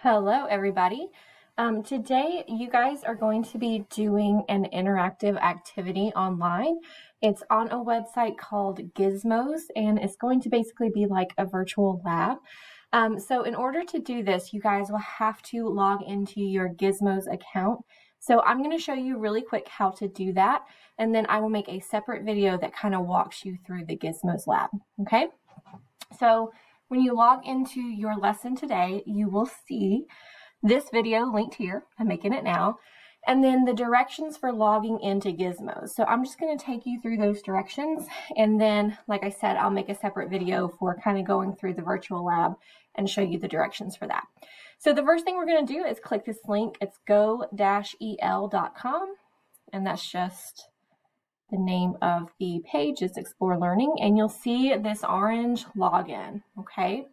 Hello, everybody. Today, you guys are going to be doing an interactive activity online. It's on a website called Gizmos, and it's going to basically be like a virtual lab. So in order to do this, you guys will have to log into your Gizmos account. So I'm going to show you really quick how to do that, and then I will make a separate video that kind of walks you through the Gizmos lab, okay? So when you log into your lesson today, you will see this video linked here. I'm making it now. And then the directions for logging into Gizmos. So I'm just going to take you through those directions. And then, like I said, I'll make a separate video for kind of going through the virtual lab and show you the directions for that. So the first thing we're going to do is click this link. It's go-el.com. And that's just the name of the page is Explore Learning, and you'll see this orange login, okay?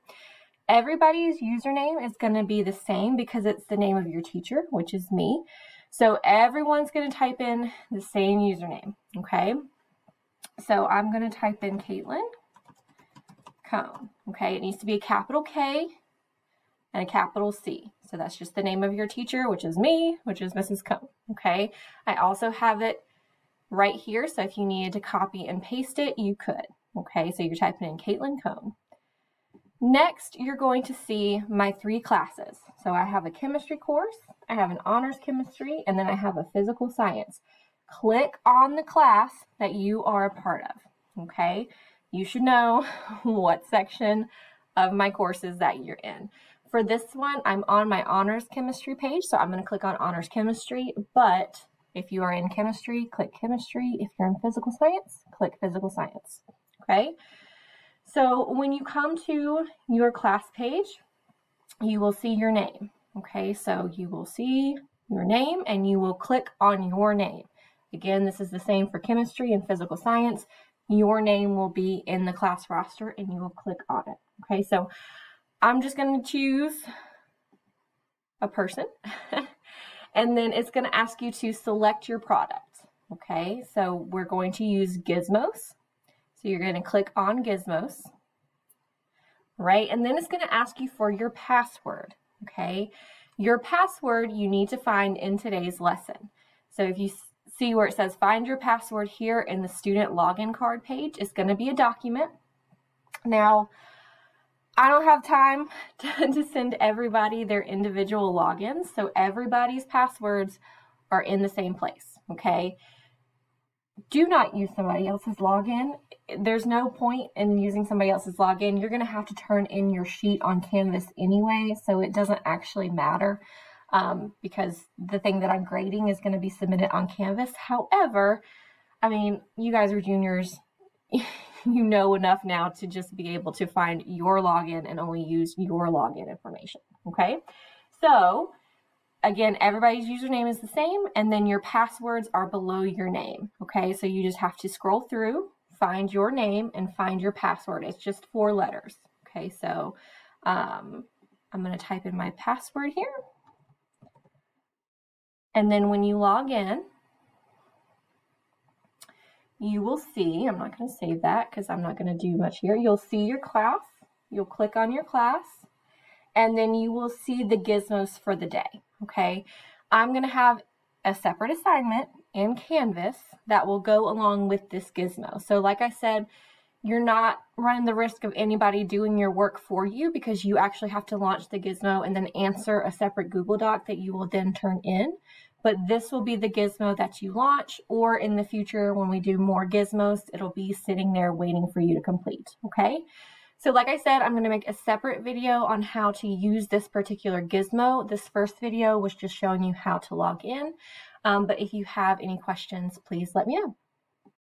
Everybody's username is going to be the same because it's the name of your teacher, which is me. So everyone's going to type in the same username, okay? So I'm going to type in Caitlin Cone, okay? It needs to be a capital K and a capital C. So that's just the name of your teacher, which is me, which is Mrs. Cone, okay? I also have it right here, so if you needed to copy and paste it, you could. Okay, so you're typing in Caitlin Cone. Next, you're going to see my 3 classes. So I have a chemistry course, I have an honors chemistry, and then I have a physical science. Click on the class that you are a part of. Okay, you should know what section of my courses that you're in. For this one, I'm on my honors chemistry page, so I'm going to click on honors chemistry, but if you are in chemistry, click chemistry. If you're in physical science, click physical science, okay? So when you come to your class page, you will see your name, okay? So you will see your name and you will click on your name. Again, this is the same for chemistry and physical science. Your name will be in the class roster and you will click on it, okay? So I'm just going to choose a person. And then it's going to ask you to select your product, okay? So we're going to use Gizmos. So you're going to click on Gizmos, right? And then it's going to ask you for your password, okay? Your password you need to find in today's lesson. So if you see where it says find your password here in the student login card page, it's going to be a document. Now, I don't have time to send everybody their individual logins, so everybody's passwords are in the same place, okay? Do not use somebody else's login. There's no point in using somebody else's login. You're going to have to turn in your sheet on Canvas anyway, so it doesn't actually matter because the thing that I'm grading is going to be submitted on Canvas. However, I mean, you guys are juniors. You know enough now to just be able to find your login and only use your login information, okay? So, again, everybody's username is the same, and then your passwords are below your name, okay? So you just have to scroll through, find your name, and find your password. It's just 4 letters, okay? So I'm going to type in my password here. And then when you log in, you will see, I'm not going to save that because I'm not going to do much here. You'll see your class. You'll click on your class. And then you will see the Gizmos for the day, okay? I'm going to have a separate assignment in Canvas that will go along with this Gizmo. So like I said, you're not running the risk of anybody doing your work for you because you actually have to launch the Gizmo and then answer a separate Google Doc that you will then turn in. But this will be the Gizmo that you launch, or in the future when we do more Gizmos, it'll be sitting there waiting for you to complete, okay? So like I said, I'm going to make a separate video on how to use this particular Gizmo. This first video was just showing you how to log in. But if you have any questions, please let me know.